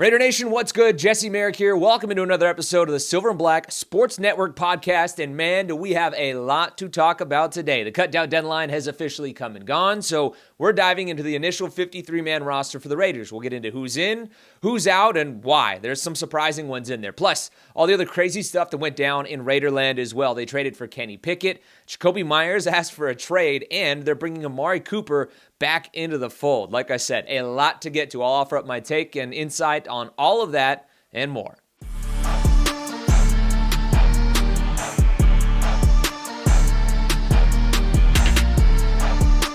Raider Nation, what's good? Jesse Merrick here. Welcome into another episode of the Silver and Black Sports Network podcast. And man, do we have a lot to talk about today. The cutdown deadline has officially come and gone, so we're diving into the initial 53-man roster for the Raiders. We'll get into who's in, who's out, and why. There's some surprising ones in there. Plus, all the other crazy stuff that went down in Raiderland as well. They traded for Kenny Pickett. Jakobi Meyers asked for a trade, and they're bringing Amari Cooper back into the fold. Like I said, a lot to get to. I'll offer up my take and insight on all of that and more.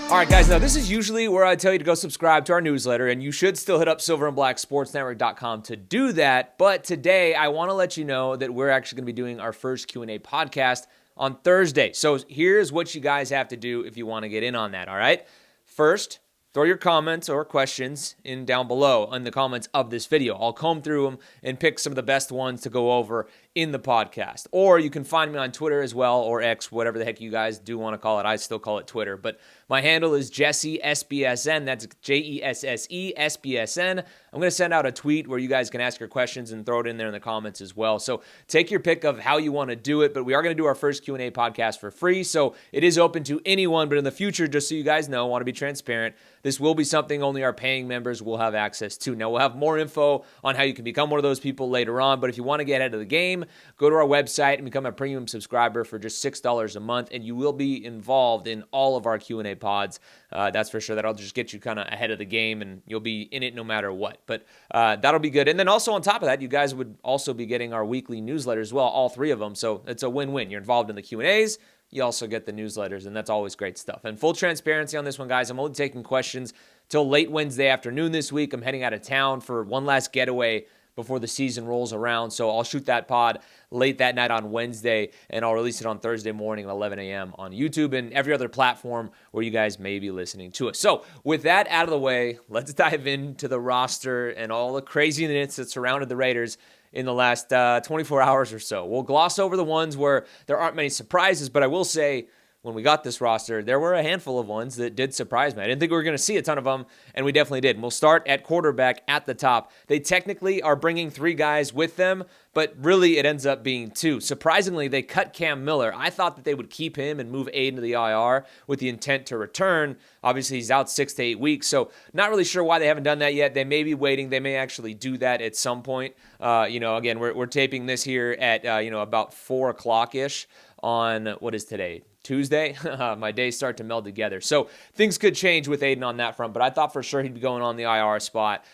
All right, guys, now this is usually where I tell you to go subscribe to our newsletter, and you should still hit up silverandblacksportsnetwork.com to do that. But today, I want to let you know that we're actually going to be doing our first Q&A podcast on Thursday. So here's what you guys have to do if you want to get in on that, all right? First, throw your comments or questions in down below in the comments of this video. I'll comb through them and pick some of the best ones to go over in the podcast. Or you can find me on Twitter as well, or X, whatever the heck you guys do want to call it. I still call it Twitter. But my handle is JesseSBSN. That's JesseSBSN. I'm going to send out a tweet where you guys can ask your questions and throw it in there in the comments as well. So take your pick of how you want to do it. But we are going to do our first Q&A podcast for free. So it is open to anyone. But in the future, just so you guys know, I want to be transparent, this will be something only our paying members will have access to. Now, we'll have more info on how you can become one of those people later on. But if you want to get ahead of the game, go to our website and become a premium subscriber for just $6 a month. And you will be involved in all of our Q&A pods. That's for sure. That'll just get you kind of ahead of the game, and you'll be in it no matter what. But that'll be good. And then also on top of that, you guys would also be getting our weekly newsletter as well, all three of them. So it's a win-win. You're involved in the Q&As. You also get the newsletters, and that's always great stuff. And full transparency on this one, guys, I'm only taking questions till late Wednesday afternoon this week. I'm heading out of town for one last getaway before the season rolls around. So I'll shoot that pod late that night on Wednesday, and I'll release it on Thursday morning at 11 a.m. on YouTube and every other platform where you guys may be listening to us. So with that out of the way, let's dive into the roster and all the craziness that surrounded the Raiders in the last 24 hours or so. We'll gloss over the ones where there aren't many surprises, but I will say, when we got this roster, there were a handful of ones that did surprise me. I didn't think we were going to see a ton of them, and we definitely did. And we'll start at quarterback at the top. They technically are bringing 3 guys with them, but really it ends up being 2. Surprisingly, they cut Cam Miller. I thought that they would keep him and move Aiden to the IR with the intent to return. Obviously, he's out 6 to 8 weeks, so not really sure why they haven't done that yet. They may be waiting. They may actually do that at some point. Again, we're taping this here at about 4 o'clock-ish on, what is today? Tuesday. My days start to meld together. So things could change with Aiden on that front, but I thought for sure he'd be going on the IR spot.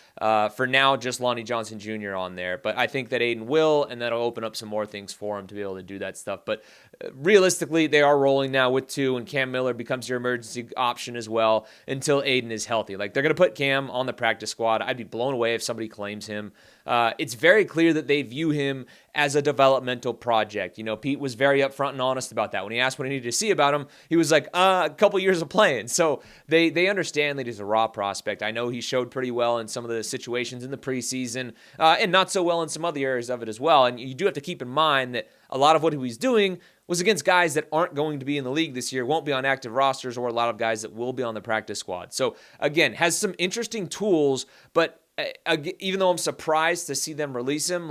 For now, just Lonnie Johnson Jr. on there. But I think that Aiden will, and that'll open up some more things for him to be able to do that stuff. But realistically, they are rolling now with 2, and Cam Miller becomes your emergency option as well until Aiden is healthy. Like, they're going to put Cam on the practice squad. I'd be blown away if somebody claims him. It's very clear that they view him as a developmental project. Pete was very upfront and honest about that. When he asked what he needed to see about him, he was like, a couple years of playing. So they understand that he's a raw prospect. I know he showed pretty well in some of the situations in the preseason, and not so well in some other areas of it as well. And you do have to keep in mind that a lot of what he was doing was against guys that aren't going to be in the league this year, won't be on active rosters, or a lot of guys that will be on the practice squad. So again, has some interesting tools, but even though I'm surprised to see them release him,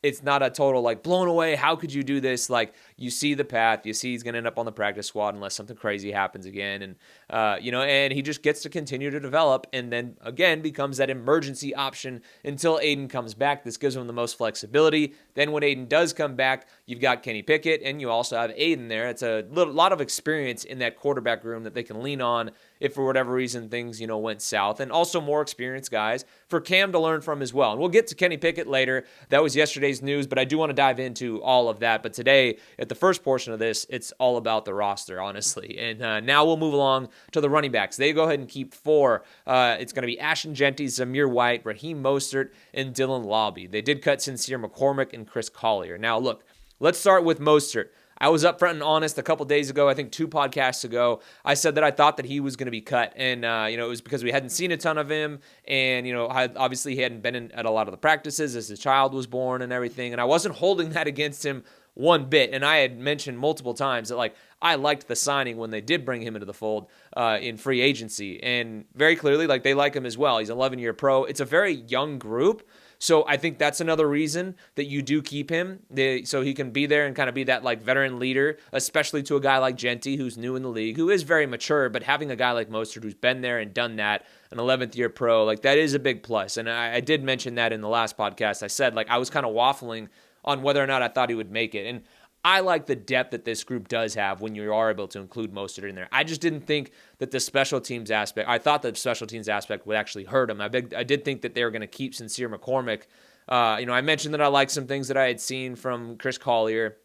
it's not a total blown away. How could you do this? You see the path. You see he's going to end up on the practice squad unless something crazy happens again. And, and he just gets to continue to develop and then, again, becomes that emergency option until Aiden comes back. This gives him the most flexibility. Then when Aiden does come back, you've got Kenny Pickett and you also have Aiden there. It's a lot of experience in that quarterback room that they can lean on if for whatever reason things, went south. And also more experienced guys for Cam to learn from as well. And we'll get to Kenny Pickett later. That was yesterday's news, but I do want to dive into all of that. But today, at the first portion of this, it's all about the roster, honestly. And now we'll move along to the running backs. They go ahead and keep 4. It's going to be Ashton Genty, Zamir White, Raheem Mostert, and Dylan Lobby. They did cut Sincere McCormick and Chris Collier. Now, look, let's start with Mostert. I was upfront and honest a couple days ago, I think 2 podcasts ago. I said that I thought that he was going to be cut. And, it was because we hadn't seen a ton of him. And, obviously he hadn't been at a lot of the practices as his child was born and everything. And I wasn't holding that against him one bit. And I had mentioned multiple times that, I liked the signing when they did bring him into the fold in free agency. And very clearly, they like him as well. He's an 11-year pro. It's a very young group. So I think that's another reason that you do keep him, so he can be there and kind of be that like veteran leader, especially to a guy like Genty, who's new in the league, who is very mature, but having a guy like Mostert who's been there and done that, an 11th year pro, like that is a big plus. And I did mention that in the last podcast. I said like I was kind of waffling on whether or not I thought he would make it. And I like the depth that this group does have when you are able to include Mostert in there. I just didn't think that the special teams aspect, I thought the special teams aspect would actually hurt him. I did think that they were going to keep Sincere McCormick. I mentioned that I liked some things that I had seen from Chris Collier,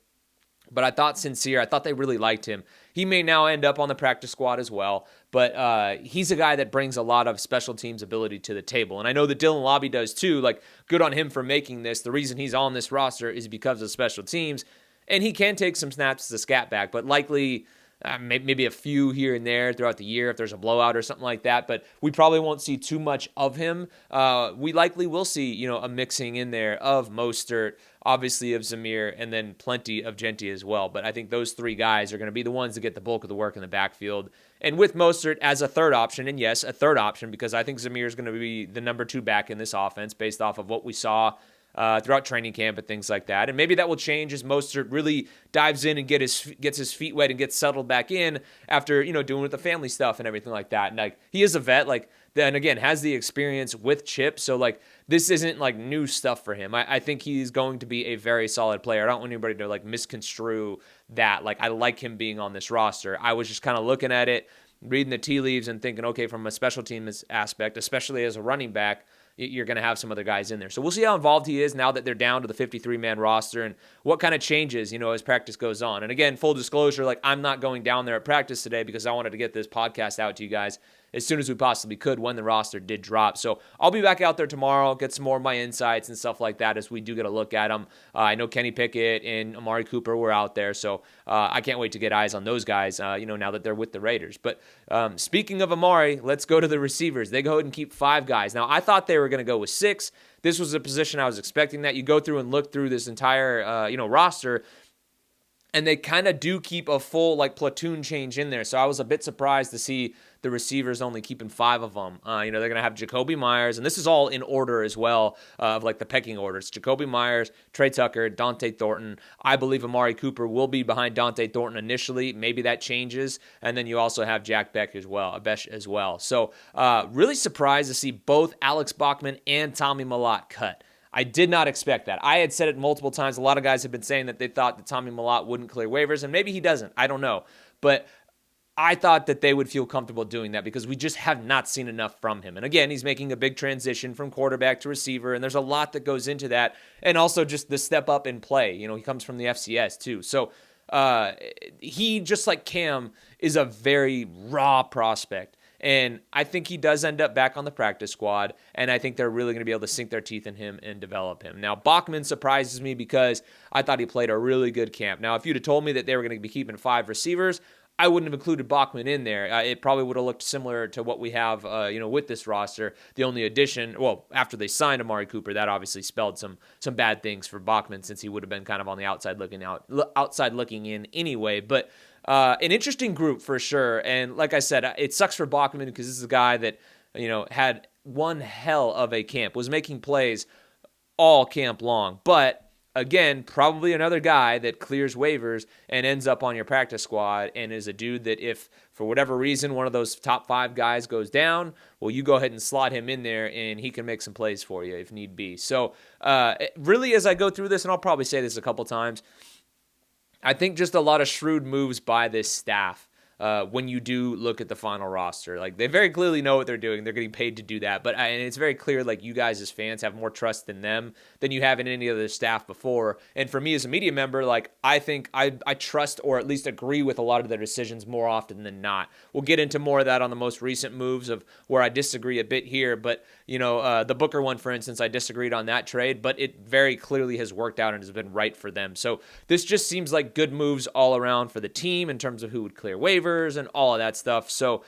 but I thought they really liked him. He may now end up on the practice squad as well, but he's a guy that brings a lot of special teams ability to the table. And I know that Dylan Lobby does too. Like, good on him for making this. The reason he's on this roster is because of special teams. And he can take some snaps as a scat back, but likely maybe a few here and there throughout the year if there's a blowout or something like that. But we probably won't see too much of him. We likely will see, a mixing in there of Mostert, obviously of Zamir, and then plenty of Genty as well. But I think those three guys are going to be the ones that get the bulk of the work in the backfield. And with Mostert as a third option, and yes, a third option, because I think Zamir is going to be the number 2 back in this offense based off of what we saw throughout training camp and things like that. And maybe that will change as Mostert really dives in and gets his feet wet and gets settled back in after, doing with the family stuff and everything like that. And like, he is a vet, then again, has the experience with Chip. So like, this isn't like new stuff for him. I think he's going to be a very solid player. I don't want anybody to like misconstrue that. Like, I like him being on this roster. I was just kind of looking at it, reading the tea leaves and thinking, okay, from a special teams aspect, especially as a running back, you're going to have some other guys in there. So we'll see how involved he is now that they're down to the 53-man roster and what kind of changes, as practice goes on. And again, full disclosure, like, I'm not going down there at practice today because I wanted to get this podcast out to you guys as soon as we possibly could when the roster did drop. So I'll be back out there tomorrow, get some more of my insights and stuff like that as we do get a look at them. I know Kenny Pickett and Amari Cooper were out there, so I can't wait to get eyes on those guys, now that they're with the Raiders. But speaking of Amari, let's go to the receivers. They go ahead and keep 5 guys. Now, I thought they were going to go with 6. This was a position I was expecting that. You go through and look through this entire, roster, and they kind of do keep a full, platoon change in there. So I was a bit surprised to see the receivers only keeping 5 of them. They're going to have Jakobi Meyers, and this is all in order as well, of the pecking orders. Jakobi Meyers, Trey Tucker, Dante Thornton. I believe Amari Cooper will be behind Dante Thornton initially. Maybe that changes. And then you also have Jack Beck as well. So really surprised to see both Alex Bachman and Tommy Mellott cut. I did not expect that. I had said it multiple times. A lot of guys have been saying that they thought that Tommy Mellott wouldn't clear waivers, and maybe he doesn't. I don't know. But I thought that they would feel comfortable doing that because we just have not seen enough from him. And again, he's making a big transition from quarterback to receiver, and there's a lot that goes into that. And also just the step up in play. He comes from the FCS too. So he, just like Cam, is a very raw prospect. And I think he does end up back on the practice squad, and I think they're really going to be able to sink their teeth in him and develop him. Now, Bachman surprises me because I thought he played a really good camp. Now, if you'd have told me that they were going to be keeping 5 receivers, I wouldn't have included Bachman in there. It probably would have looked similar to what we have, with this roster. The only addition, after they signed Amari Cooper, that obviously spelled some bad things for Bachman since he would have been kind of on the outside looking in anyway. But an interesting group for sure. And like I said, it sucks for Bachman because this is a guy that, had one hell of a camp, was making plays all camp long. But again, probably another guy that clears waivers and ends up on your practice squad and is a dude that if for whatever reason one of those top 5 guys goes down, well, you go ahead and slot him in there and he can make some plays for you if need be. So really, as I go through this, and I'll probably say this a couple times, I think just a lot of shrewd moves by this staff when you do look at the final roster. Like, they very clearly know what they're doing. They're getting paid to do that. But and it's very clear, you guys as fans have more trust in them than you have in any other staff before. And for me as a media member, I think I trust or at least agree with a lot of their decisions more often than not. We'll get into more of that on the most recent moves of where I disagree a bit here. But, the Booker one, for instance, I disagreed on that trade, but it very clearly has worked out and has been right for them. So this just seems like good moves all around for the team in terms of who would clear waivers and all of that stuff. So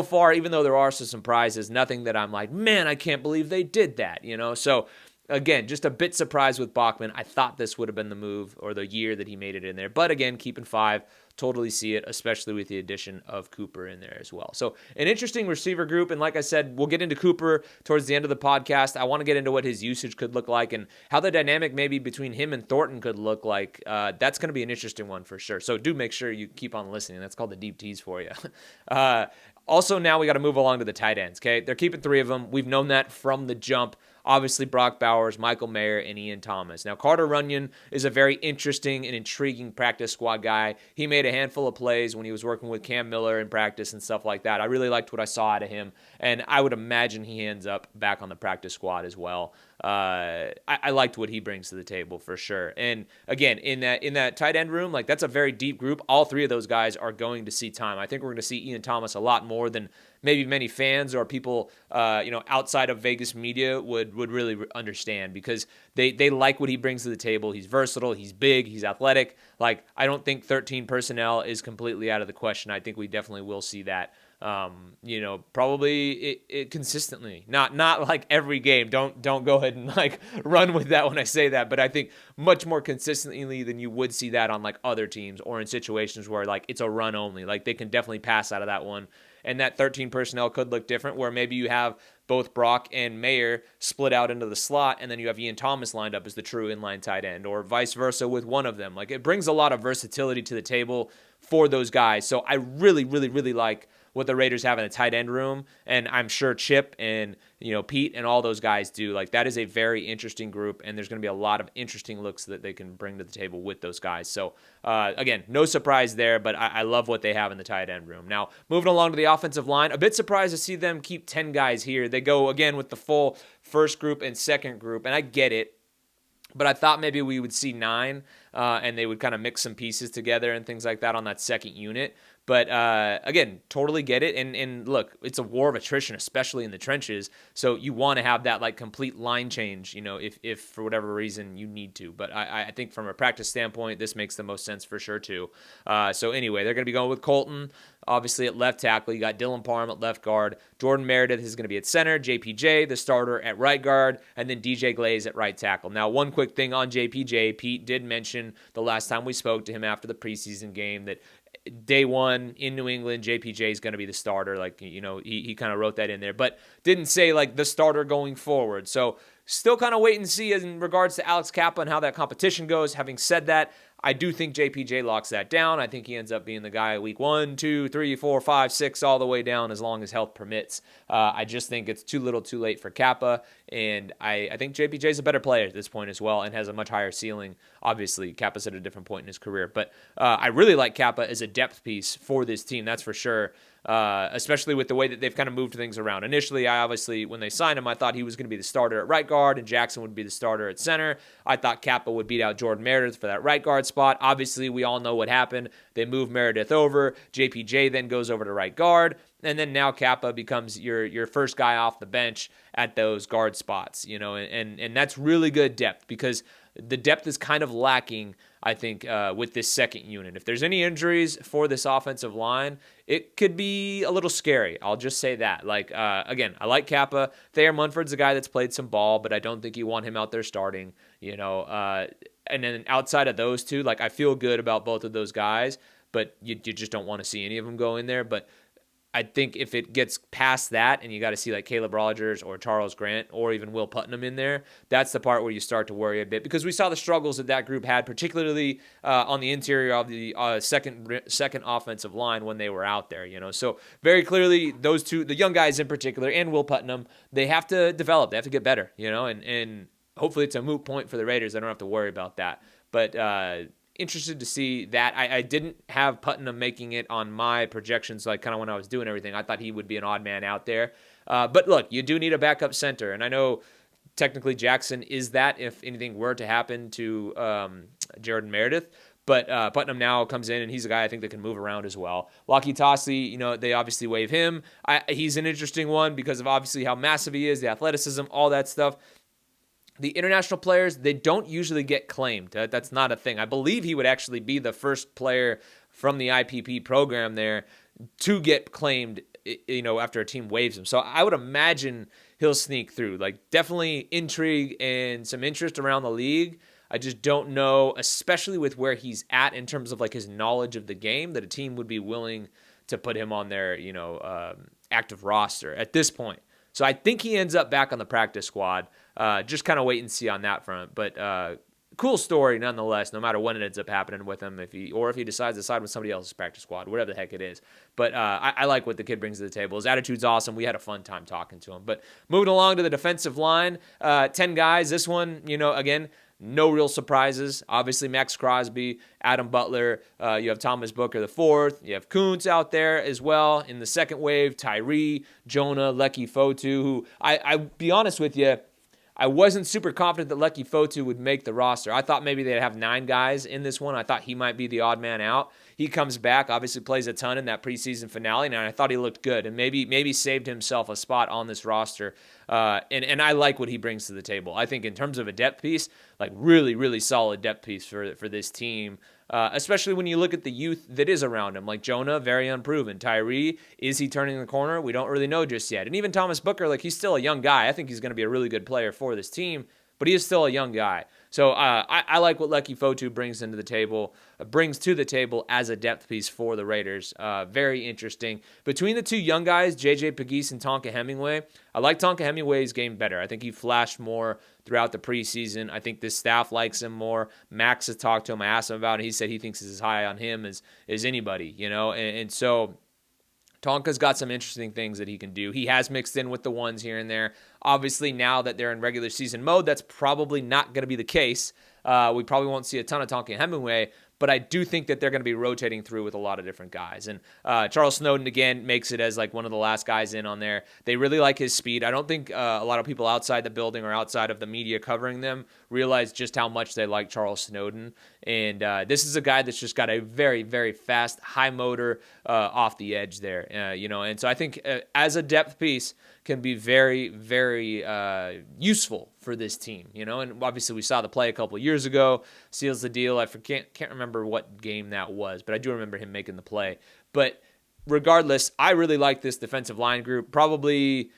far, even though there are some surprises, nothing that I'm like, man, I can't believe they did that, So again, just a bit surprised with Bachman. I thought this would have been the move or the year that he made it in there. But again, keeping 5, totally see it, especially with the addition of Cooper in there as well. So an interesting receiver group. And like I said, we'll get into Cooper towards the end of the podcast. I want to get into what his usage could look like and how the dynamic maybe between him and Thornton could look like. That's going to be an interesting one for sure. So do make sure you keep on listening. That's called the deep tease for you. Also, now we got to move along to the tight ends, okay? They're keeping 3 of them. We've known that from the jump. Obviously, Brock Bowers, Michael Mayer, and Ian Thomas. Now, Carter Runyon is a very interesting and intriguing practice squad guy. He made a handful of plays when he was working with Cam Miller in practice and stuff like that. I really liked what I saw out of him, and I would imagine he ends up back on the practice squad as well. I liked what he brings to the table for sure. And again, in that tight end room, like that's a very deep group. All 3 of those guys are going to see time. I think we're going to see Ian Thomas a lot more than maybe many fans or people, outside of Vegas media would really understand, because they like what he brings to the table. He's versatile. He's big. He's athletic. Like, I don't think 13 personnel is completely out of the question. I think we definitely will see that. Probably it consistently, not like every game. Don't go ahead and like run with that when I say that, but I think much more consistently than you would see that on like other teams or in situations where like it's a run only. Like they can definitely pass out of that one. And that 13 personnel could look different, where maybe you have both Brock and Mayer split out into the slot, and then you have Ian Thomas lined up as the true inline tight end, or vice versa with one of them. Like, it brings a lot of versatility to the table for those guys. So I really, really, really like what the Raiders have in the tight end room, and I'm sure Chip and Pete and all those guys do. Like, that is a very interesting group, and there's going to be a lot of interesting looks that they can bring to the table with those guys. So again, no surprise there, but I love what they have in the tight end room. Now, moving along to the offensive line, a bit surprised to see them keep 10 guys here. They go again with the full first group and second group, and I get it. But I thought maybe we would see 9, and they would kind of mix some pieces together and things like that on that second unit. But again, totally get it. And look, it's a war of attrition, especially in the trenches. So you want to have that like complete line change, if for whatever reason you need to. But I think from a practice standpoint, this makes the most sense for sure too. So anyway, they're going to be going with Colton, obviously at left tackle. You got Dylan Parham at left guard. Jordan Meredith is going to be at center. JPJ, the starter, at right guard. And then DJ Glaze at right tackle. Now, one quick thing on JPJ. Pete did mention the last time we spoke to him after the preseason game that day one in New England, JPJ is going to be the starter. Like, he kind of wrote that in there, but didn't say like the starter going forward. So still kind of wait and see in regards to Alex Kappa and how that competition goes. Having said that, I do think JPJ locks that down. I think he ends up being the guy week 1, 2, 3, 4, 5, 6, all the way down as long as health permits. I just think it's too little too late for Kappa, and I think JPJ is a better player at this point as well and has a much higher ceiling. Obviously, Kappa's at a different point in his career, but I really like Kappa as a depth piece for this team, that's for sure. Especially with the way that they've kind of moved things around. Initially, when they signed him, I thought he was going to be the starter at right guard and Jackson would be the starter at center. I thought Kappa would beat out Jordan Meredith for that right guard spot. Obviously, we all know what happened. They moved Meredith over. JPJ then goes over to right guard. And then now Kappa becomes your first guy off the bench at those guard spots, and that's really good depth, because the depth is kind of lacking, I think, with this second unit. If there's any injuries for this offensive line, it could be a little scary. I'll just say that. Like, again, I like Kappa. Thayer Munford's a guy that's played some ball, but I don't think you want him out there starting, and then outside of those two, like, I feel good about both of those guys, but you just don't want to see any of them go in there. But I think if it gets past that and you got to see like Caleb Rogers or Charles Grant or even Will Putnam in there, that's the part where you start to worry a bit, because we saw the struggles that group had, particularly on the interior of the second offensive line when they were out there. So very clearly those two, the young guys in particular, and Will Putnam, they have to develop. They have to get better. And hopefully it's a moot point for the Raiders. I don't have to worry about that. But interested to see that. I didn't have Putnam making it on my projections, like kind of when I was doing everything. I thought he would be an odd man out there. But look, you do need a backup center. And I know technically Jackson is that if anything were to happen to Jordan Meredith. But Putnam now comes in, and he's a guy I think that can move around as well. Lockie Tosley, they obviously waive him. He's an interesting one because of obviously how massive he is, the athleticism, all that stuff. The international players, they don't usually get claimed. That's not a thing. I believe he would actually be the first player from the IPP program there to get claimed after a team waives him. So I would imagine he'll sneak through. Like, definitely intrigue and some interest around the league. I just don't know, especially with where he's at in terms of like his knowledge of the game, that a team would be willing to put him on their, active roster at this point. So I think he ends up back on the practice squad. Just kind of wait and see on that front. But cool story nonetheless, no matter when it ends up happening with him, if he decides to side with somebody else's practice squad, whatever the heck it is. But I like what the kid brings to the table. His attitude's awesome. We had a fun time talking to him. But moving along to the defensive line, 10 guys. This one, again, no real surprises. Obviously, Max Crosby, Adam Butler. You have Thomas Booker the fourth. You have Kuntz out there as well. In the second wave, Tyree, Jonah, Leki Fotu, who I be honest with you, I wasn't super confident that Leki Fotu would make the roster. I thought maybe they'd have 9 guys in this one. I thought he might be the odd man out. He comes back, obviously plays a ton in that preseason finale, and I thought he looked good and maybe saved himself a spot on this roster. And I like what he brings to the table. I think in terms of a depth piece, like really, really solid depth piece for this team. Especially when you look at the youth that is around him, like Jonah, very unproven. Tyree, is he turning the corner? We don't really know just yet. And even Thomas Booker, like, he's still a young guy. I think he's going to be a really good player for this team, but he is still a young guy. So I like what Leki Fotu brings to the table as a depth piece for the Raiders. Very interesting. Between the two young guys, JJ Pegues and Tonka Hemingway, I like Tonka Hemingway's game better. I think he flashed more throughout the preseason. I think this staff likes him more. Max has talked to him. I asked him about it. He said he thinks he's as high on him as anybody, and so Tonka's got some interesting things that he can do. He has mixed in with the ones here and there. Obviously, now that they're in regular season mode, that's probably not going to be the case. We probably won't see a ton of Tonka Hemingway, but I do think that they're going to be rotating through with a lot of different guys. And Charles Snowden, again, makes it as like one of the last guys in on there. They really like his speed. I don't think a lot of people outside the building or outside of the media covering them realize just how much they like Charles Snowden. And this is a guy that's just got a very, very fast, high motor off the edge there. And so I think as a depth piece, can be very, very useful for this team, and obviously we saw the play a couple of years ago, seals the deal. I can't remember what game that was, but I do remember him making the play. But regardless, I really like this defensive line group, probably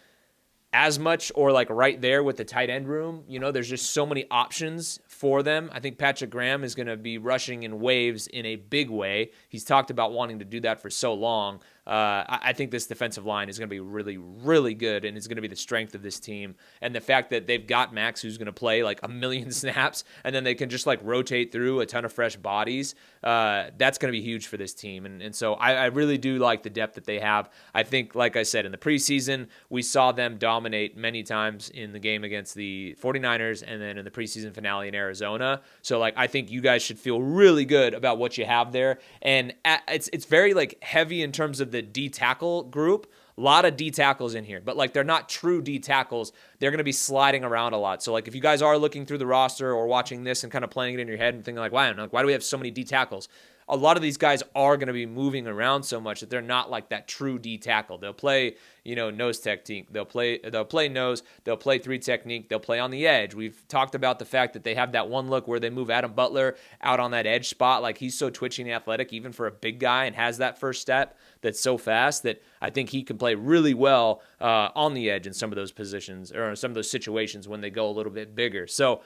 as much or like right there with the tight end room. There's just so many options for them. I think Patrick Graham is going to be rushing in waves in a big way. He's talked about wanting to do that for so long. I think this defensive line is going to be really, really good, and it's going to be the strength of this team. And the fact that they've got Max, who's going to play like 1 million snaps, and then they can just like rotate through a ton of fresh bodies, that's going to be huge for this team. And so I really do like the depth that they have. I think, like I said, in the preseason, we saw them dominate many times in the game against the 49ers and then in the preseason finale in Arizona. So like, I think you guys should feel really good about what you have there. And it's very like heavy in terms of the D tackle group. A lot of D tackles in here, but like they're not true D tackles. They're going to be sliding around a lot. So like if you guys are looking through the roster or watching this and kind of playing it in your head and thinking like, why do we have so many D tackles? A lot of these guys are going to be moving around so much that they're not like that true D tackle. They'll play, nose technique. They'll play nose. They'll play 3 technique. They'll play on the edge. We've talked about the fact that they have that one look where they move Adam Butler out on that edge spot. Like he's so twitchy and athletic, even for a big guy, and has that first step that's so fast that I think he can play really well on the edge in some of those positions or in some of those situations when they go a little bit bigger. So,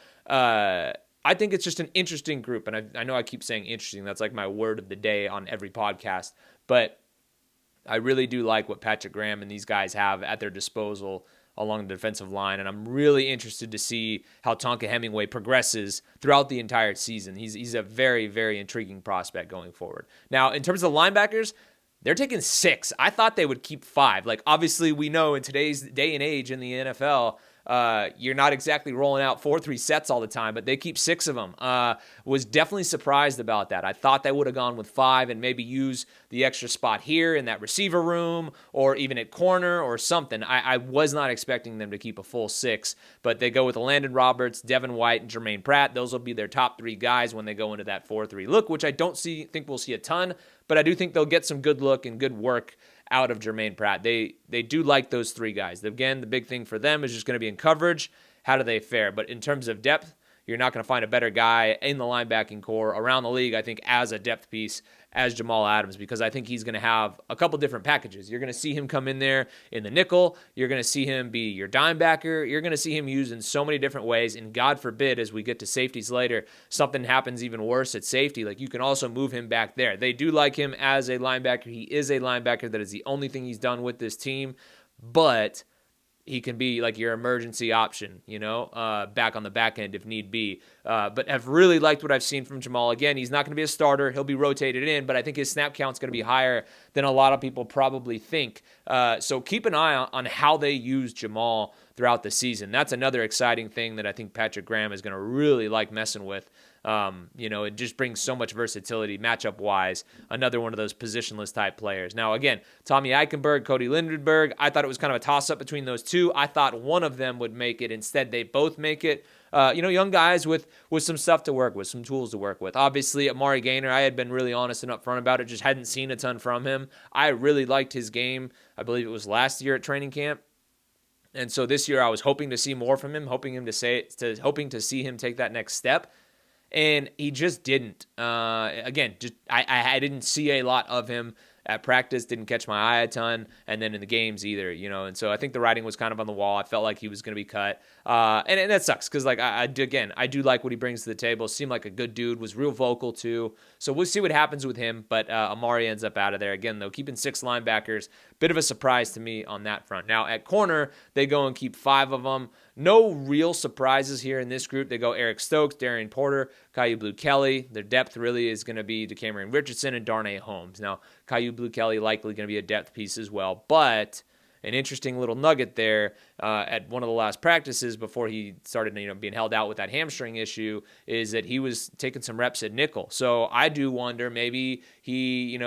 I think it's just an interesting group, and I know I keep saying interesting. That's like my word of the day on every podcast, but I really do like what Patrick Graham and these guys have at their disposal along the defensive line, and I'm really interested to see how Tonka Hemingway progresses throughout the entire season. He's a very, very intriguing prospect going forward. Now, in terms of linebackers, they're taking 6. I thought they would keep 5. Like, obviously, we know in today's day and age in the NFL, you're not exactly rolling out 4-3 sets all the time, but they keep 6 of them. Was definitely surprised about that. I thought they would have gone with 5 and maybe use the extra spot here in that receiver room or even at corner or something. I was not expecting them to keep a full 6, but they go with Landon Roberts, Devin White, and Jermaine Pratt. Those will be their top 3 guys when they go into that 4-3 look, which I don't think we'll see a ton, but I do think they'll get some good look and good work out of Jermaine Pratt. They do like those 3 guys. Again, the big thing for them is just going to be in coverage. How do they fare? But in terms of depth, you're not going to find a better guy in the linebacking core around the league, I think, as a depth piece as Jamal Adams, because I think he's going to have a couple different packages. You're going to see him come in there in the nickel. You're going to see him be your dime backer. You're going to see him used in so many different ways. And God forbid, as we get to safeties later, something happens even worse at safety. Like, you can also move him back there. They do like him as a linebacker. He is a linebacker. That is the only thing he's done with this team. But he can be like your emergency option, back on the back end if need be. But I've really liked what I've seen from Jamal. Again, he's not going to be a starter. He'll be rotated in, but I think his snap count's going to be higher than a lot of people probably think. So keep an eye on how they use Jamal throughout the season. That's another exciting thing that I think Patrick Graham is going to really like messing with. It just brings so much versatility matchup-wise. Another one of those positionless type players. Now, again, Tommy Eichenberg, Cody Lindenberg, I thought it was kind of a toss-up between those two. I thought one of them would make it. Instead, they both make it. Young guys with some stuff to work with, some tools to work with. Obviously, Amari Gaynor, I had been really honest and upfront about it, just hadn't seen a ton from him. I really liked his game. I believe it was last year at training camp. And so this year I was hoping to see more from him, hoping to see him take that next step. And he just didn't. I didn't see a lot of him at practice, didn't catch my eye a ton, and then in the games either, and so I think the writing was kind of on the wall. I felt like he was going to be cut, and that sucks because I do like what he brings to the table. Seemed like a good dude, was real vocal too. So we'll see what happens with him, but Amari ends up out of there again though, keeping 6 linebackers. Bit of a surprise to me on that front. Now at corner, they go and keep 5 of them. No real surprises here in this group. They go Eric Stokes, Darian Porter, Caillou Blue-Kelly. Their depth really is going to be DeCameron Richardson and Darnay Holmes. Now, Caillou Blue-Kelly likely going to be a depth piece as well, but an interesting little nugget there at one of the last practices before he started being held out with that hamstring issue is that he was taking some reps at nickel. So I do wonder maybe he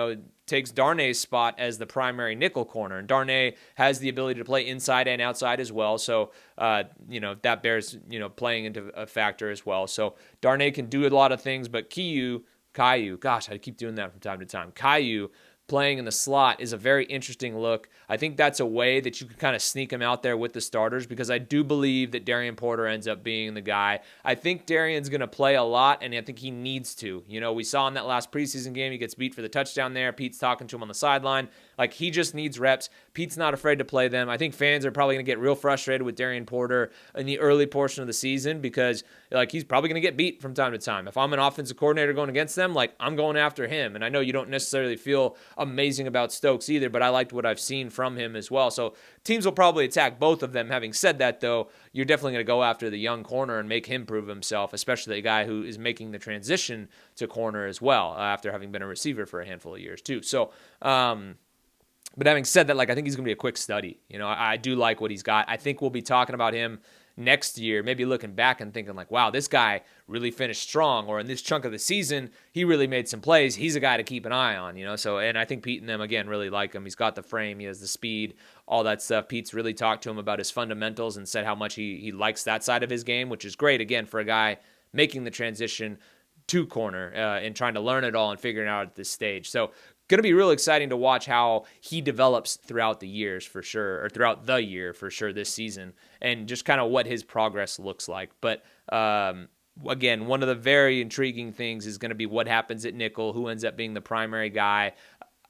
takes Darnay's spot as the primary nickel corner, and Darnay has the ability to play inside and outside as well. So that bears playing into a factor as well. So Darnay can do a lot of things, but Caillou, gosh, I keep doing that from time to time. Caillou playing in the slot is a very interesting look. I think that's a way that you can kind of sneak him out there with the starters, because I do believe that Darian Porter ends up being the guy. I think Darian's going to play a lot, and I think he needs to. We saw in that last preseason game, he gets beat for the touchdown there. Pete's talking to him on the sideline. Like, he just needs reps. Pete's not afraid to play them. I think fans are probably going to get real frustrated with Darian Porter in the early portion of the season because, he's probably going to get beat from time to time. If I'm an offensive coordinator going against them, I'm going after him. And I know you don't necessarily feel amazing about Stokes either, but I liked what I've seen from him as well. So teams will probably attack both of them. Having said that, though, you're definitely going to go after the young corner and make him prove himself, especially a guy who is making the transition to corner as well after having been a receiver for a handful of years too. So, but having said that, I think he's going to be a quick study. I do like what he's got. I think we'll be talking about him next year, maybe looking back and thinking wow, this guy really finished strong, or in this chunk of the season, he really made some plays. He's a guy to keep an eye on, So, and I think Pete and them, again, really like him. He's got the frame. He has the speed, all that stuff. Pete's really talked to him about his fundamentals and said how much he likes that side of his game, which is great, again, for a guy making the transition to corner and trying to learn it all and figuring it out at this stage. So, going to be real exciting to watch how he develops throughout the years for sure, or throughout the year for sure this season, and just kind of what his progress looks like. But again, one of the very intriguing things is going to be what happens at nickel, who ends up being the primary guy.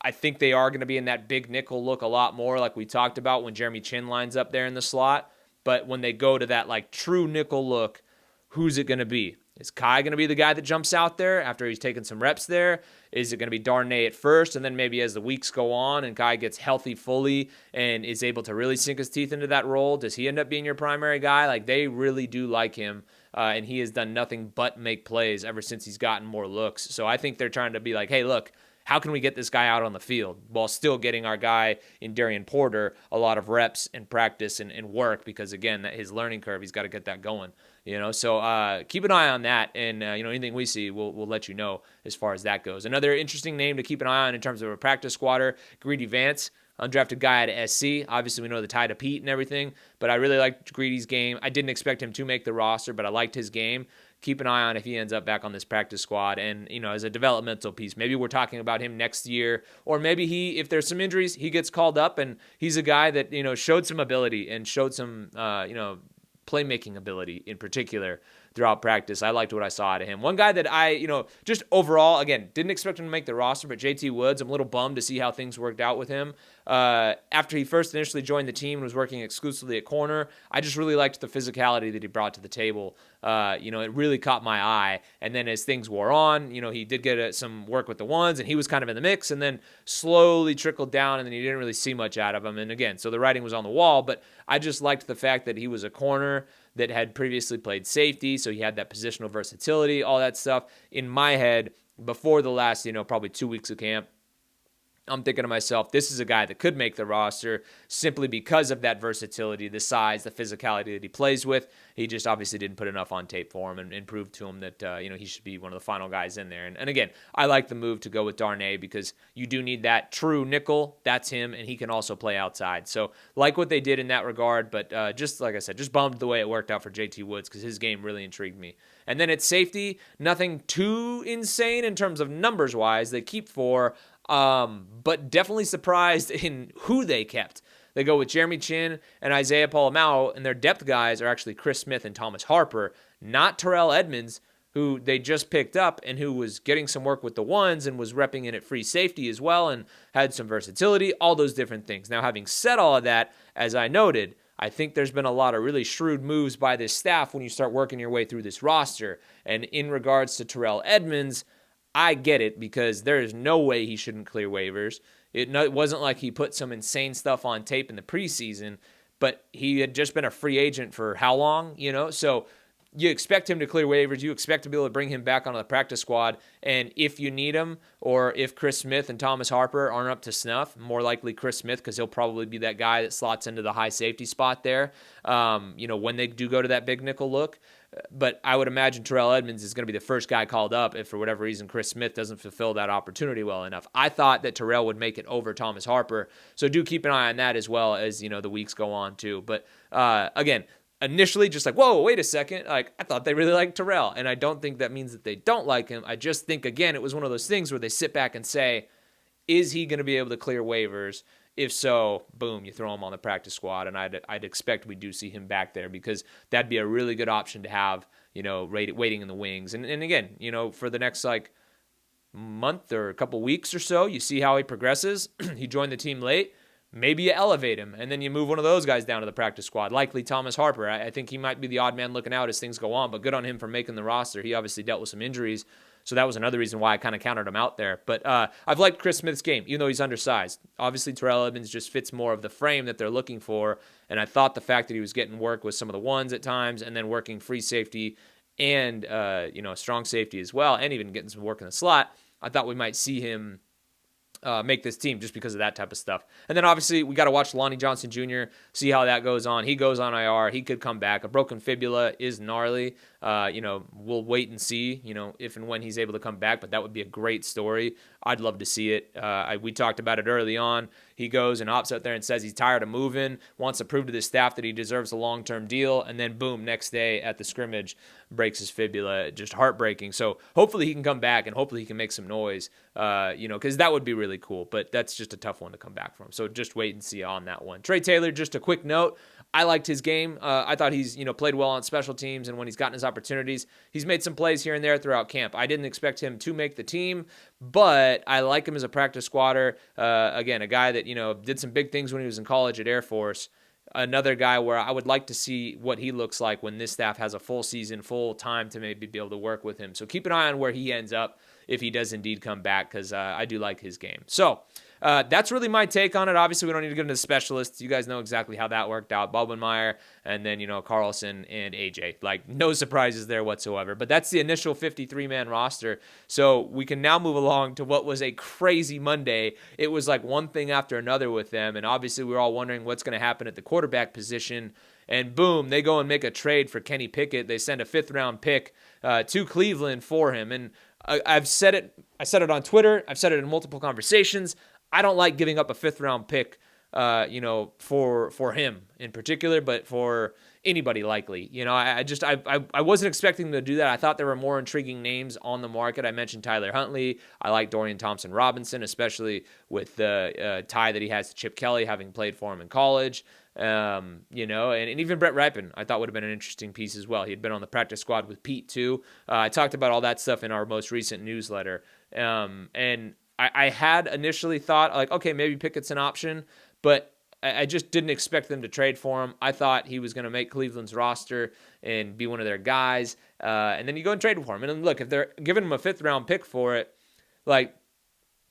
I think they are going to be in that big nickel look a lot more, like we talked about when Jeremy Chin lines up there in the slot. But when they go to that true nickel look, who's it going to be? Is Kai going to be the guy that jumps out there after he's taken some reps there? Is it going to be Darnay at first, and then maybe as the weeks go on and Kai gets healthy fully and is able to really sink his teeth into that role, does he end up being your primary guy? They really do like him, and he has done nothing but make plays ever since he's gotten more looks. So I think they're trying to be hey, look, how can we get this guy out on the field while still getting our guy in Darian Porter a lot of reps and practice and work? Because, again, his learning curve, he's got to get that going. So keep an eye on that, and anything we see, we'll let you know as far as that goes. Another interesting name to keep an eye on in terms of a practice squatter, Greedy Vance, undrafted guy at SC. Obviously, we know the tie to Pete and everything, but I really liked Greedy's game. I didn't expect him to make the roster, but I liked his game. Keep an eye on if he ends up back on this practice squad, and as a developmental piece. Maybe we're talking about him next year, or maybe if there's some injuries, he gets called up, and he's a guy that showed some ability and showed some playmaking ability in particular throughout practice. I liked what I saw out of him. One guy that I, just overall, again, didn't expect him to make the roster, but JT Woods, I'm a little bummed to see how things worked out with him. After he first initially joined the team and was working exclusively at corner, I just really liked the physicality that he brought to the table. It really caught my eye. And then as things wore on, he did get some work with the ones, and he was kind of in the mix, and then slowly trickled down, and then you didn't really see much out of him. And again, so the writing was on the wall, but I just liked the fact that he was a corner that had previously played safety, so he had that positional versatility, all that stuff. In my head, before the last, probably 2 weeks of camp, I'm thinking to myself, this is a guy that could make the roster simply because of that versatility, the size, the physicality that he plays with. He just obviously didn't put enough on tape for him and prove to him that, he should be one of the final guys in there. And again, I like the move to go with Darnay because you do need that true nickel. That's him, and he can also play outside. So like what they did in that regard, but just like I said, just bummed the way it worked out for JT Woods because his game really intrigued me. And then at safety, nothing too insane in terms of numbers-wise. They keep 4. But definitely surprised in who they kept. They go with Jeremy Chin and Isaiah Polamau, and their depth guys are actually Chris Smith and Thomas Harper, not Terrell Edmonds, who they just picked up and who was getting some work with the ones and was repping in at free safety as well and had some versatility, all those different things. Now, having said all of that, as I noted, I think there's been a lot of really shrewd moves by this staff when you start working your way through this roster. And in regards to Terrell Edmonds, I get it because there is no way he shouldn't clear waivers. It wasn't like he put some insane stuff on tape in the preseason, but he had just been a free agent for how long, So you expect him to clear waivers. You expect to be able to bring him back onto the practice squad. And if you need him, or if Chris Smith and Thomas Harper aren't up to snuff, more likely Chris Smith because he'll probably be that guy that slots into the high safety spot there, when they do go to that big nickel look. But I would imagine Terrell Edmonds is going to be the first guy called up if for whatever reason Chris Smith doesn't fulfill that opportunity well enough. I thought that Terrell would make it over Thomas Harper, so do keep an eye on that as well as, the weeks go on too. But again, initially just like, whoa, wait a second, like I thought they really liked Terrell, and I don't think that means that they don't like him. I just think, again, it was one of those things where they sit back and say, is he going to be able to clear waivers? If so, boom, you throw him on the practice squad, and I'd expect we do see him back there because that'd be a really good option to have, waiting in the wings. And again, for the next month or a couple weeks or so, you see how he progresses. He joined the team late. Maybe you elevate him, and then you move one of those guys down to the practice squad, likely Thomas Harper. I think he might be the odd man looking out as things go on, but good on him for making the roster. He obviously dealt with some injuries, so that was another reason why I kind of counted him out there. But I've liked Chris Smith's game, even though he's undersized. Obviously, Terrell Edmonds just fits more of the frame that they're looking for, and I thought the fact that he was getting work with some of the ones at times and then working free safety and, strong safety as well, and even getting some work in the slot, I thought we might see him make this team just because of that type of stuff. And then obviously we got to watch Lonnie Johnson Jr., see how that goes on. He goes on IR. He could come back. A broken fibula is gnarly. We'll wait and see, if and when he's able to come back, but that would be a great story. I'd love to see it. We talked about it early on. He goes and opts out there and says he's tired of moving, wants to prove to the staff that he deserves a long-term deal, and then boom, next day at the scrimmage, breaks his fibula. Just heartbreaking. So hopefully he can come back and hopefully he can make some noise, because that would be really cool, but that's just a tough one to come back from. So just wait and see on that one. Trey Taylor, just a quick note. I liked his game. I thought he's played well on special teams, and when he's gotten his opportunities, he's made some plays here and there throughout camp. I didn't expect him to make the team, but I like him as a practice squatter. Again, a guy that did some big things when he was in college at Air Force. Another guy where I would like to see what he looks like when this staff has a full season, full time to maybe be able to work with him. So keep an eye on where he ends up if he does indeed come back, because I do like his game. So that's really my take on it. Obviously, we don't need to get into the specialists. You guys know exactly how that worked out. Baldwin-Meyer, and then, Carlson and AJ. Like, no surprises there whatsoever. But that's the initial 53-man roster. So we can now move along to what was a crazy Monday. It was like one thing after another with them. And obviously, we were all wondering what's going to happen at the quarterback position. And boom, they go and make a trade for Kenny Pickett. They send a 5th-round pick to Cleveland for him. And I've said it. I said it on Twitter. I've said it in multiple conversations. I don't like giving up a 5th-round pick, for him in particular, but for anybody likely. I wasn't expecting them to do that. I thought there were more intriguing names on the market. I mentioned Tyler Huntley. I like Dorian Thompson-Robinson, especially with the tie that he has to Chip Kelly, having played for him in college. And even Brett Ripon I thought would have been an interesting piece as well. He had been on the practice squad with Pete too. I talked about all that stuff in our most recent newsletter. And I had initially thought like, okay, maybe Pickett's an option, but I just didn't expect them to trade for him. I thought he was going to make Cleveland's roster and be one of their guys. And then you go and trade for him. And then look, if they're giving him a 5th round pick for it, like,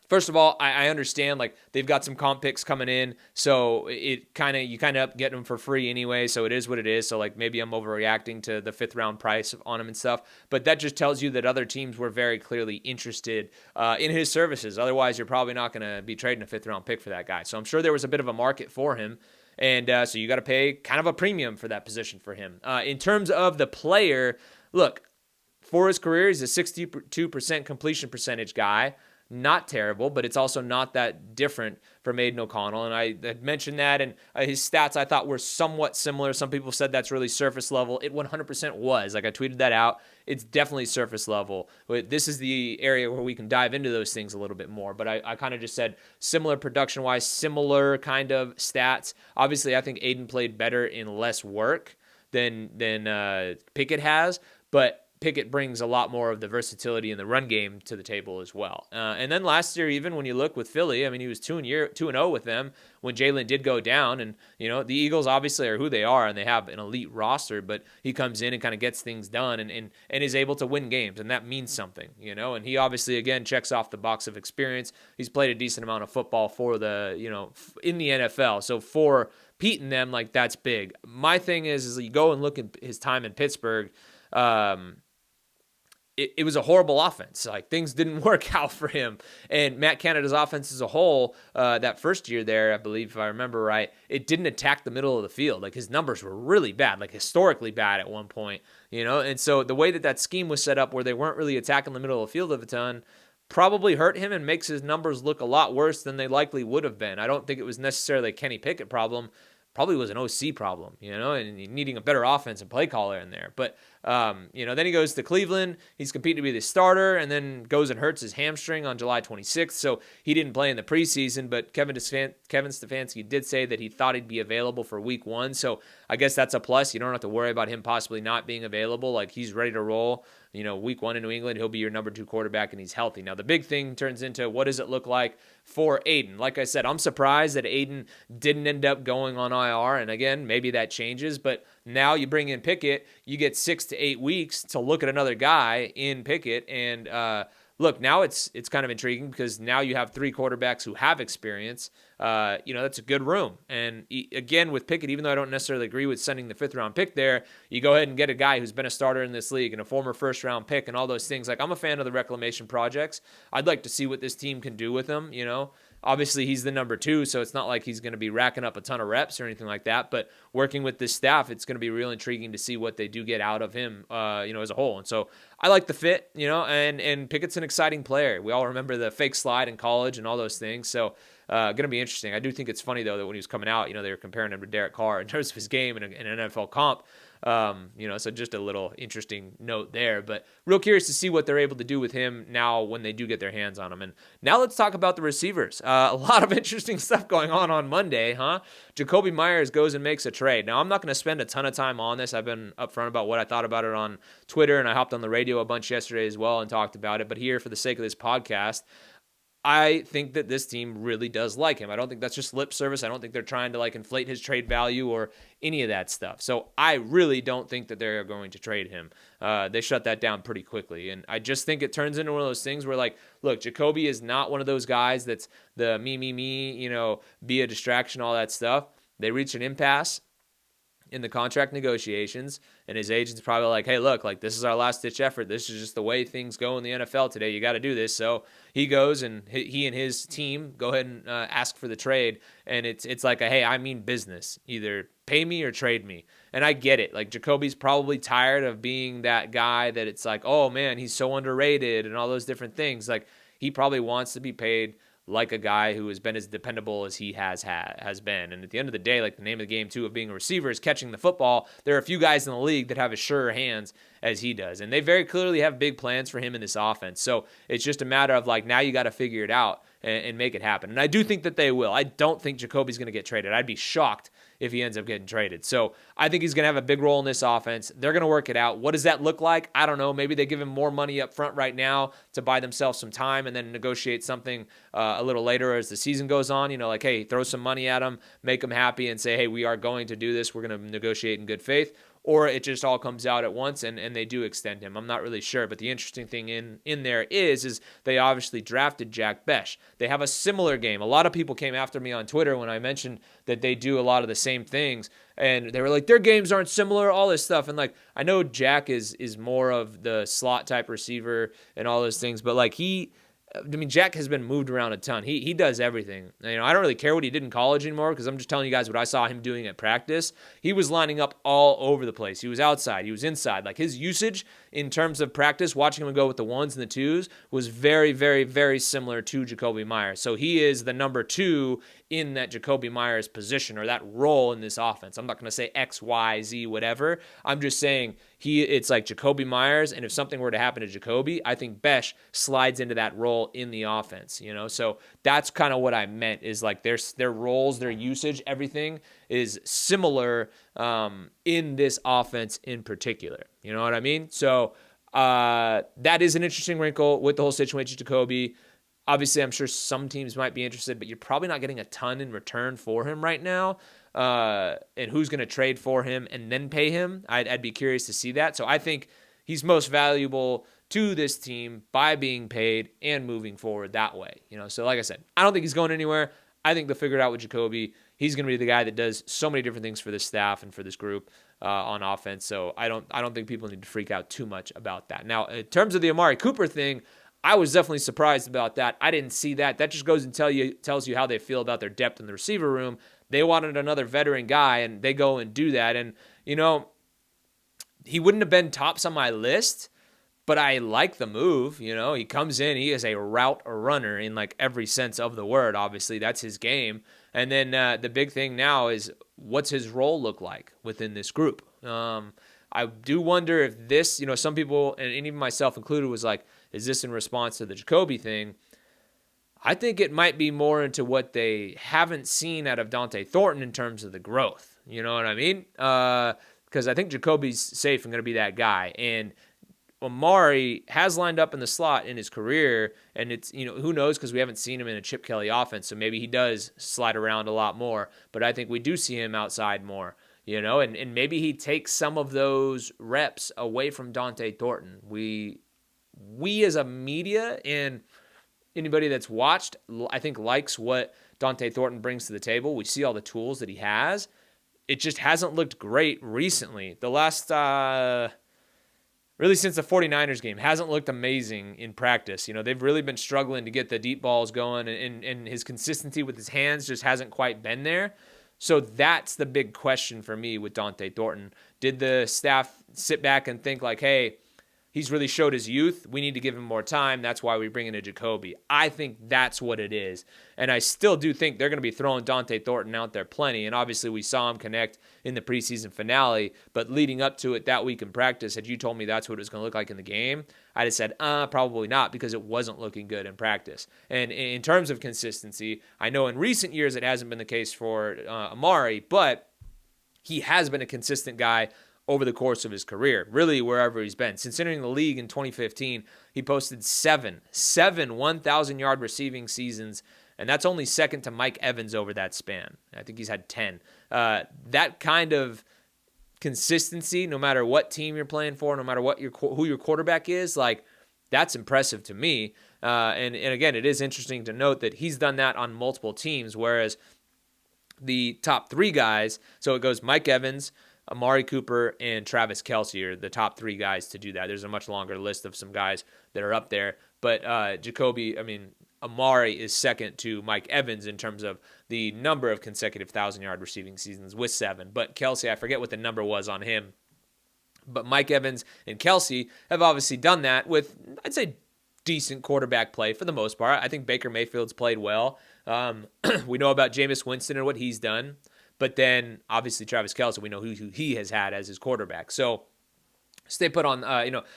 first of all, I understand like they've got some comp picks coming in, so you kind of get them for free anyway. So it is what it is. So like maybe I'm overreacting to the 5th round price on him and stuff, but that just tells you that other teams were very clearly interested in his services. Otherwise, you're probably not going to be trading a 5th round pick for that guy. So I'm sure there was a bit of a market for him. And so you got to pay kind of a premium for that position for him. In terms of the player, look, for his career, he's a 62% completion percentage guy. Not terrible, but it's also not that different from Aiden O'Connell. And I had mentioned that, and his stats I thought were somewhat similar. Some people said that's really surface level. It 100% was. Like I tweeted that out. It's definitely surface level. This is the area where we can dive into those things a little bit more. But I kind of just said similar production-wise, similar kind of stats. Obviously, I think Aiden played better in less work than Pickett has, but Pickett brings a lot more of the versatility in the run game to the table as well. And then last year, even when you look with Philly, I mean, he was 2-0 with them when Jalen did go down. And, the Eagles obviously are who they are, and they have an elite roster, but he comes in and kind of gets things done and is able to win games. And that means something, and he obviously, again, checks off the box of experience. He's played a decent amount of football for in the NFL. So for Pete and them, like, that's big. My thing is you go and look at his time in Pittsburgh, it was a horrible offense. Like, things didn't work out for him. And Matt Canada's offense as a whole, that first year there, I believe, if I remember right, it didn't attack the middle of the field. Like, his numbers were really bad, like historically bad at one point, And so the way that scheme was set up where they weren't really attacking the middle of the field of a ton probably hurt him and makes his numbers look a lot worse than they likely would have been. I don't think it was necessarily a Kenny Pickett problem. Probably was an OC problem, and needing a better offense and play caller in there. But, then he goes to Cleveland. He's competing to be the starter and then goes and hurts his hamstring on July 26th. So he didn't play in the preseason, but Kevin Stefanski did say that he thought he'd be available for week 1. So I guess that's a plus. You don't have to worry about him possibly not being available. Like, he's ready to roll. Week 1 in New England, he'll be your number 2 quarterback and he's healthy. Now, the big thing turns into what does it look like for Aiden? Like I said, I'm surprised that Aiden didn't end up going on IR. And again, maybe that changes, but now you bring in Pickett, you get 6 to 8 weeks to look at another guy in Pickett. And look, now it's kind of intriguing because now you have 3 quarterbacks who have experience. That's a good room. And again, with Pickett, even though I don't necessarily agree with sending the 5th round pick there, you go ahead and get a guy who's been a starter in this league and a former 1st round pick and all those things. Like, I'm a fan of the reclamation projects. I'd like to see what this team can do with him, Obviously, he's the number 2, so it's not like he's going to be racking up a ton of reps or anything like that. But working with this staff, it's going to be real intriguing to see what they do get out of him, as a whole. And so I like the fit, and Pickett's an exciting player. We all remember the fake slide in college and all those things. So going to be interesting. I do think it's funny, though, that when he was coming out, they were comparing him to Derek Carr in terms of his game in an NFL comp. So just a little interesting note there, but real curious to see what they're able to do with him now when they do get their hands on him. And now let's talk about the receivers. A lot of interesting stuff going on Monday, huh? Jakobi Meyers goes and makes a trade. Now, I'm not going to spend a ton of time on this. I've been upfront about what I thought about it on Twitter, and I hopped on the radio a bunch yesterday as well and talked about it. But here, for the sake of this podcast, I think that this team really does like him. I don't think that's just lip service. I don't think they're trying to inflate his trade value or any of that stuff. So I really don't think that they're going to trade him. They shut that down pretty quickly. And I just think it turns into one of those things where look, Jakobi is not one of those guys that's the me, be a distraction, all that stuff. They reach an impasse in the contract negotiations, and his agent's probably like, hey, look, this is our last-ditch effort. This is just the way things go in the NFL today. You got to do this. So he goes, and he and his team go ahead and ask for the trade, and it's like hey, I mean business. Either pay me or trade me. And I get it. Jakobi's probably tired of being that guy that it's like, oh, man, he's so underrated and all those different things. He probably wants to be paid like a guy who has been as dependable as he has been. And at the end of the day, the name of the game, too, of being a receiver is catching the football. There are a few guys in the league that have as sure hands as he does. And they very clearly have big plans for him in this offense. So it's just a matter of, now you got to figure it out and make it happen. And I do think that they will. I don't think Jakobi's going to get traded. I'd be shocked if he ends up getting traded. So I think he's going to have a big role in this offense. They're going to work it out. What does that look like? I don't know. Maybe they give him more money up front right now to buy themselves some time and then negotiate something a little later as the season goes on. Like, hey, throw some money at him, make him happy, and say, hey, we are going to do this. We're going to negotiate in good faith. Or it just all comes out at once and they do extend him. I'm not really sure. But the interesting thing in there is they obviously drafted Jack Besh. They have a similar game. A lot of people came after me on Twitter when I mentioned that they do a lot of the same things. And they were like, their games aren't similar, all this stuff. And like, I know Jack is more of the slot type receiver and all those things. But like Jack has been moved around a ton. He does everything. I don't really care what he did in college anymore because I'm just telling you guys what I saw him doing at practice. He was lining up all over the place. He was outside. He was inside. Like his usage in terms of practice, watching him go with the ones and the twos was very, very, very similar to Jakobi Meyers. So he is the number 2 in that Jakobi Meyers position or that role in this offense. I'm not going to say X, Y, Z, whatever. I'm just saying it's like Jakobi Meyers, and if something were to happen to Jakobi, I think Besh slides into that role in the offense, So that's kind of what I meant is like their roles, their usage, everything is similar in this offense in particular. You know what I mean? So that is an interesting wrinkle with the whole situation with Jakobi. Obviously, I'm sure some teams might be interested, but you're probably not getting a ton in return for him right now. And who's going to trade for him and then pay him? I'd be curious to see that. So I think he's most valuable to this team by being paid and moving forward that way. So like I said, I don't think he's going anywhere. I think they'll figure it out with Jakobi. He's going to be the guy that does so many different things for this staff and for this group on offense. So I don't think people need to freak out too much about that. Now, in terms of the Amari Cooper thing, I was definitely surprised about that. I didn't see that. That just goes and tells you how they feel about their depth in the receiver room. They wanted another veteran guy, and they go and do that. And, he wouldn't have been tops on my list, but I like the move. He comes in. He is a route runner in like every sense of the word. Obviously, that's his game. And then the big thing now is what's his role look like within this group? I do wonder if this, some people, and even myself included, was like, is this in response to the Jakobi thing? I think it might be more into what they haven't seen out of Dante Thornton in terms of the growth. You know what I mean? Because I think Jacoby's safe and going to be that guy. And Amari has lined up in the slot in his career, and it's, who knows, because we haven't seen him in a Chip Kelly offense, so maybe he does slide around a lot more. But I think we do see him outside more. And maybe he takes some of those reps away from Dante Thornton. We as a media and anybody that's watched, I think likes what Dante Thornton brings to the table. We see all the tools that he has. It just hasn't looked great recently. The last, really since the 49ers game, hasn't looked amazing in practice. They've really been struggling to get the deep balls going, and his consistency with his hands just hasn't quite been there. So that's the big question for me with Dante Thornton. Did the staff sit back and think like, hey, he's really showed his youth. We need to give him more time. That's why we bring in a Jakobi. I think that's what it is. And I still do think they're going to be throwing Dante Thornton out there plenty. And obviously we saw him connect in the preseason finale. But leading up to it that week in practice, had you told me that's what it was going to look like in the game, I'd have said, probably not, because it wasn't looking good in practice. And in terms of consistency, I know in recent years it hasn't been the case for Amari, but he has been a consistent guy over the course of his career, really wherever he's been. Since entering the league in 2015, he posted seven 1,000-yard receiving seasons, and that's only second to Mike Evans over that span. I think he's had 10. That kind of consistency, no matter what team you're playing for, no matter who your quarterback is, like, that's impressive to me. And again, it is interesting to note that he's done that on multiple teams, whereas the top 3 guys, so it goes Mike Evans, Amari Cooper, and Travis Kelce are the top 3 guys to do that. There's a much longer list of some guys that are up there. But Amari is second to Mike Evans in terms of the number of consecutive 1,000-yard receiving seasons with 7. But Kelce, I forget what the number was on him. But Mike Evans and Kelce have obviously done that with, I'd say, decent quarterback play for the most part. I think Baker Mayfield's played well. We know about Jameis Winston and what he's done. But then, obviously, Travis Kelce, we know who he has had as his quarterback. So, stay put on,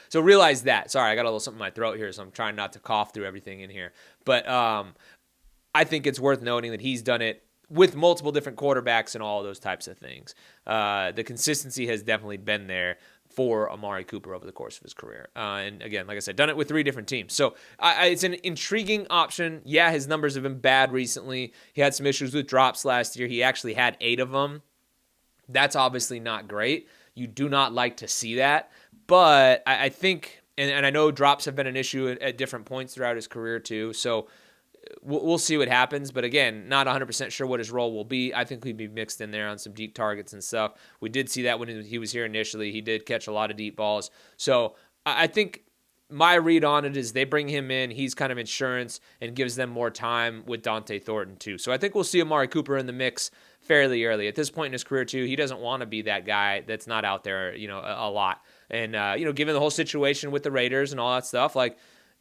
so realize that. Sorry, I got a little something in my throat here, so I'm trying not to cough through everything in here. But I think it's worth noting that he's done it with multiple different quarterbacks and all of those types of things. The consistency has definitely been there for Amari Cooper over the course of his career. And again, like I said, done it with 3 different teams. So it's an intriguing option. Yeah, his numbers have been bad recently. He had some issues with drops last year. He actually had 8 of them. That's obviously not great. You do not like to see that. But I think, and I know drops have been an issue at different points throughout his career too. So we'll see what happens, but again, not 100% sure what his role will be. I think he'd be mixed in there on some deep targets and stuff. We did see that when he was here initially. He did catch a lot of deep balls. So I think my read on it is they bring him in. He's kind of insurance and gives them more time with Dante Thornton too. So I think we'll see Amari Cooper in the mix fairly early. At this point in his career too, he doesn't want to be that guy that's not out there, a lot. And, given the whole situation with the Raiders and all that stuff,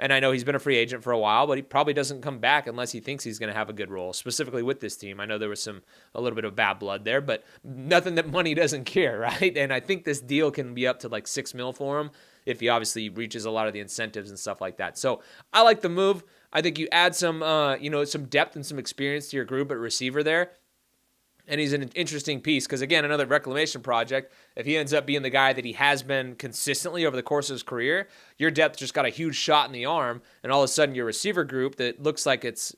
and I know he's been a free agent for a while, but he probably doesn't come back unless he thinks he's going to have a good role, specifically with this team. I know there was a little bit of bad blood there, but nothing that money doesn't care, right? And I think this deal can be up to like $6 million for him if he obviously reaches a lot of the incentives and stuff like that. So I like the move. I think you add some, some depth and some experience to your group at receiver there. And he's an interesting piece because, again, another reclamation project. If he ends up being the guy that he has been consistently over the course of his career, your depth just got a huge shot in the arm, and all of a sudden your receiver group that looks like it's,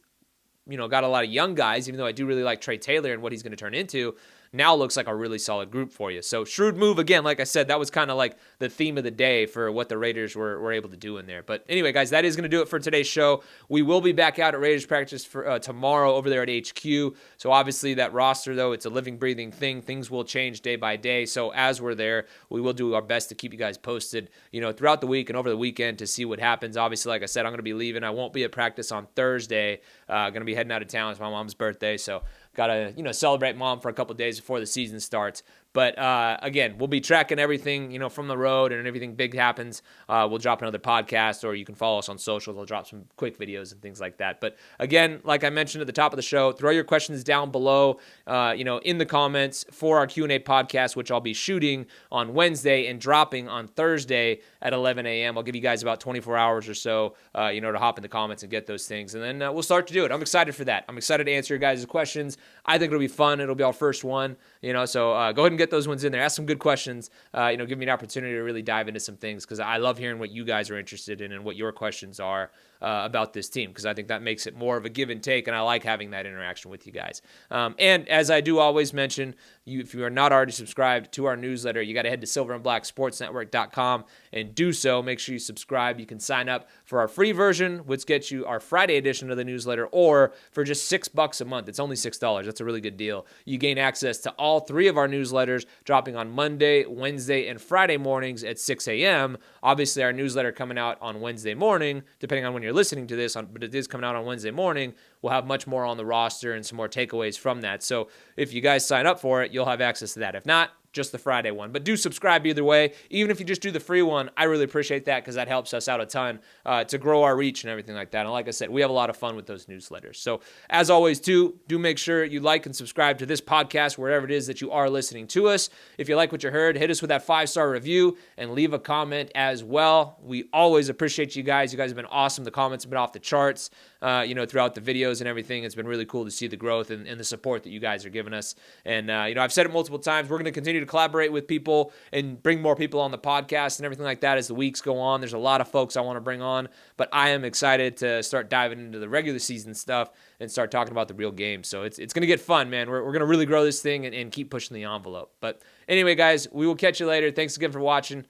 got a lot of young guys, even though I do really like Trey Taylor and what he's going to turn into, now looks like a really solid group for you. So shrewd move again. Like I said, that was kind of like the theme of the day for what the Raiders were able to do in there. But anyway, guys, that is going to do it for today's show. We will be back out at Raiders practice for tomorrow over there at HQ. So obviously that roster, though, it's a living, breathing thing. Things will change day by day. So as we're there, we will do our best to keep you guys posted, throughout the week and over the weekend to see what happens. Obviously, like I said, I'm going to be leaving. I won't be at practice on Thursday. Going to be heading out of town. It's my mom's birthday, so got to, celebrate mom for a couple days before the season starts. But again, we'll be tracking everything, from the road, and if anything big happens, we'll drop another podcast, or you can follow us on social. We'll drop some quick videos and things like that. But again, like I mentioned at the top of the show, throw your questions down below, in the comments for our Q&A podcast, which I'll be shooting on Wednesday and dropping on Thursday at 11 a.m. I'll give you guys about 24 hours or so, to hop in the comments and get those things. And then we'll start to do it. I'm excited for that. I'm excited to answer your guys' questions. I think it'll be fun. It'll be our first one, so go ahead and get those ones in there. Ask some good questions. Give me an opportunity to really dive into some things because I love hearing what you guys are interested in and what your questions are about this team, because I think that makes it more of a give and take, and I like having that interaction with you guys. And as I do always mention, if you are not already subscribed to our newsletter, you got to head to silverandblacksportsnetwork.com and do so. Make sure you subscribe. You can sign up for our free version, which gets you our Friday edition of the newsletter, or for just $6 a month. It's only $6. That's a really good deal. You gain access to all 3 of our newsletters dropping on Monday, Wednesday, and Friday mornings at 6 a.m. Obviously, our newsletter coming out on Wednesday morning, depending on when you're listening to this, but it is coming out on Wednesday morning. We'll have much more on the roster and some more takeaways from that. So if you guys sign up for it, you'll have access to that. If not, just the Friday one. But do subscribe either way. Even if you just do the free one, I really appreciate that because that helps us out a ton to grow our reach and everything like that. And like I said, we have a lot of fun with those newsletters. So as always, too, do make sure you like and subscribe to this podcast wherever it is that you are listening to us. If you like what you heard, hit us with that 5-star review and leave a comment as well. We always appreciate you guys. You guys have been awesome. The comments have been off the charts, throughout the videos and everything. It's been really cool to see the growth and the support that you guys are giving us. And, I've said it multiple times. We're going to continue to collaborate with people and bring more people on the podcast and everything like that as the weeks go on. There's a lot of folks I want to bring on, but I am excited to start diving into the regular season stuff and start talking about the real game. So it's going to get fun, man. We're going to really grow this thing and keep pushing the envelope. But anyway, guys, we will catch you later. Thanks again for watching.